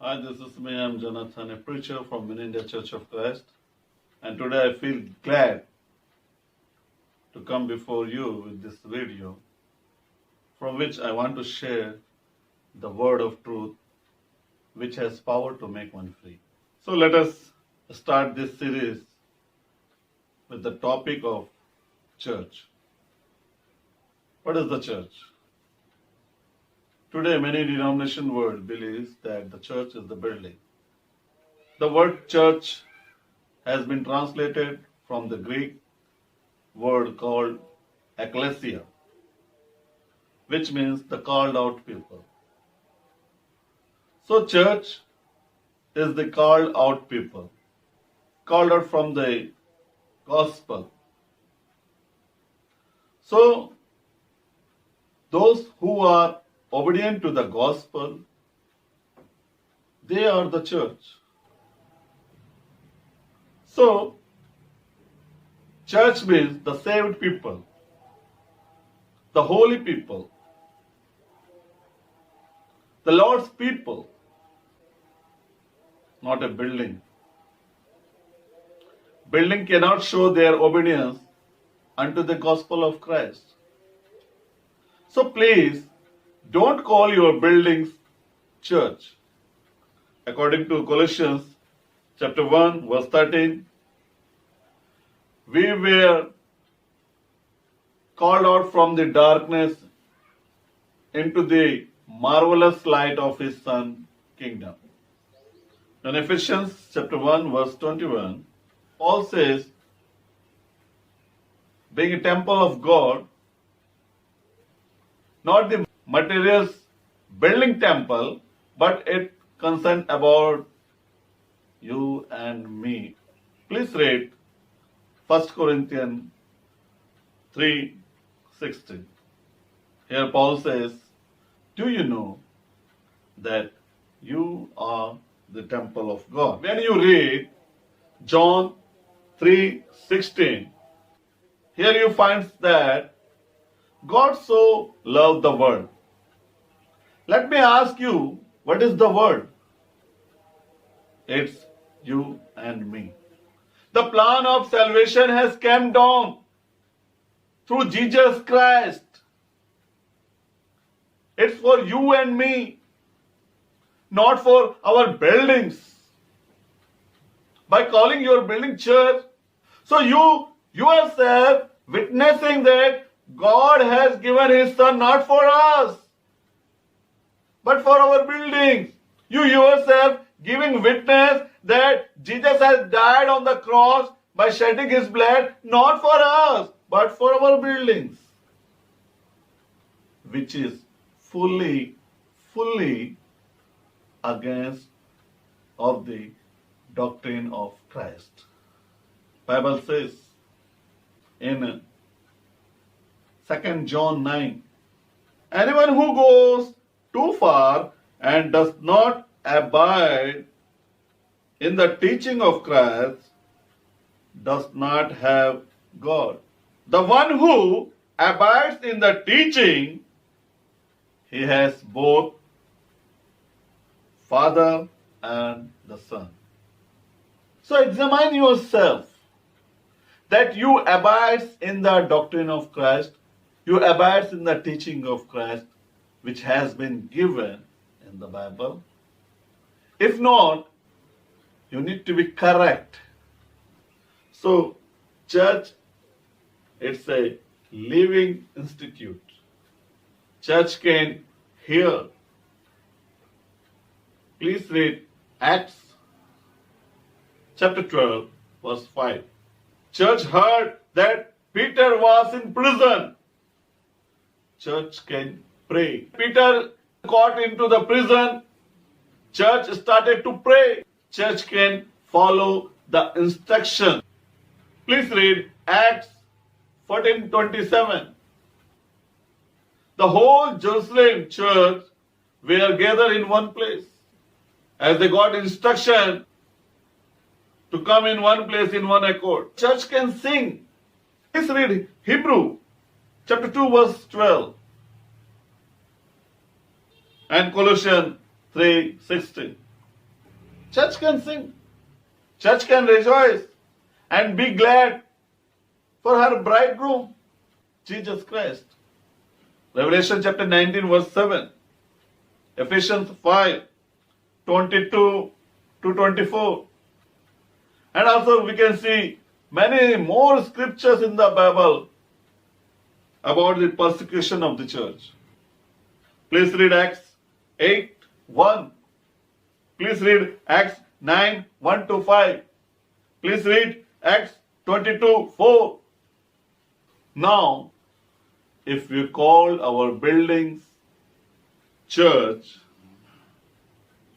Hi, this is Bro.M.Jonathan, a preacher from India Church of Christ, and today I feel glad to come before you with this video from which I want to share the word of truth which has power to make one free. So let us start this series with the topic of church. What is the church? Today, many denomination world believes that the church is the building. The word church has been translated from the Greek word called ecclesia, which means the called out people. So church is the called out people, called out from the gospel. So those who are obedient to the gospel, they are the church. So, church means the saved people, the holy people, the Lord's people, not a building. Building cannot show their obedience unto the gospel of Christ. So please, don't call your buildings church. According to Colossians chapter 1 verse 13, we were called out from the darkness into the marvelous light of His Son kingdom. In Ephesians chapter 1 verse 21, Paul says, being a temple of God, not the materials building temple, but it concerned about you and me. Please read 1 Corinthians 3:16. Here Paul says, do you know that you are the temple of God? When you read John 3:16, here you find that God so loved the world. Let me ask you, what is the word? It's you and me. The plan of salvation has come down through Jesus Christ. It's for you and me, not for our buildings. By calling your building church, so you yourself witnessing that God has given His Son not for us, but for our buildings. You yourself giving witness that Jesus has died on the cross by shedding His blood, not for us, but for our buildings, which is fully against of the doctrine of Christ. Bible says in 2 John 9, anyone who goes too far and does not abide in the teaching of Christ does not have God. The one who abides in the teaching, he has both Father and the Son. So examine yourself that you abide in the doctrine of Christ, you abide in the teaching of Christ, which has been given in the Bible. If not, you need to be correct. So, church, it's a living institute. Church can hear. Please read Acts chapter 12, verse 5. Church heard that Peter was in prison. Church can pray. Peter got into the prison. Church started to pray. Church can follow the instruction. Please read Acts 14:27. The whole Jerusalem church were gathered in one place. As they got instruction to come in one place in one accord. Church can sing. Please read Hebrew chapter 2 verse 12. and Colossians 3:16. Church can sing. Church can rejoice and be glad for her bridegroom, Jesus Christ. Revelation chapter 19 verse 7. Ephesians 5, 22 to 24. And also we can see many more scriptures in the Bible about the persecution of the church. Please read Acts 8, 1. Please read Acts 9, 1 to 5. Please read Acts 22, 4. Now, if we call our buildings church,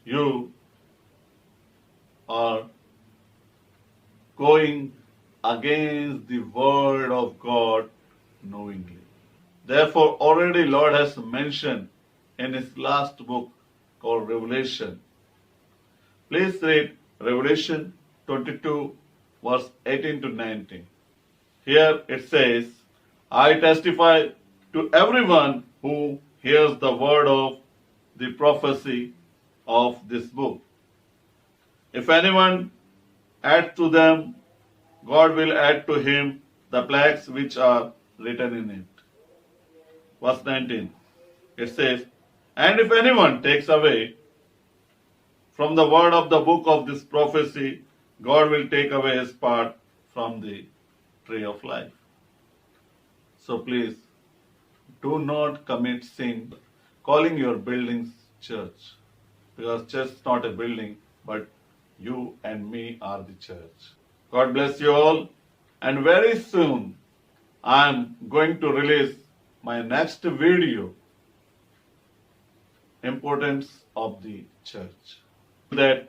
you are going against the word of God knowingly. Therefore, already Lord has mentioned in his last book called Revelation. Please read Revelation 22 verse 18 to 19. Here it says, I testify to everyone who hears the word of the prophecy of this book. If anyone adds to them, God will add to him the plagues which are written in it. Verse 19, it says, and if anyone takes away from the word of the book of this prophecy, God will take away his part from the tree of life. So please, do not commit sin calling your buildings church. Because church is not a building, but you and me are the church. God bless you all. And very soon, I am going to release my next video, Importance of the Church. That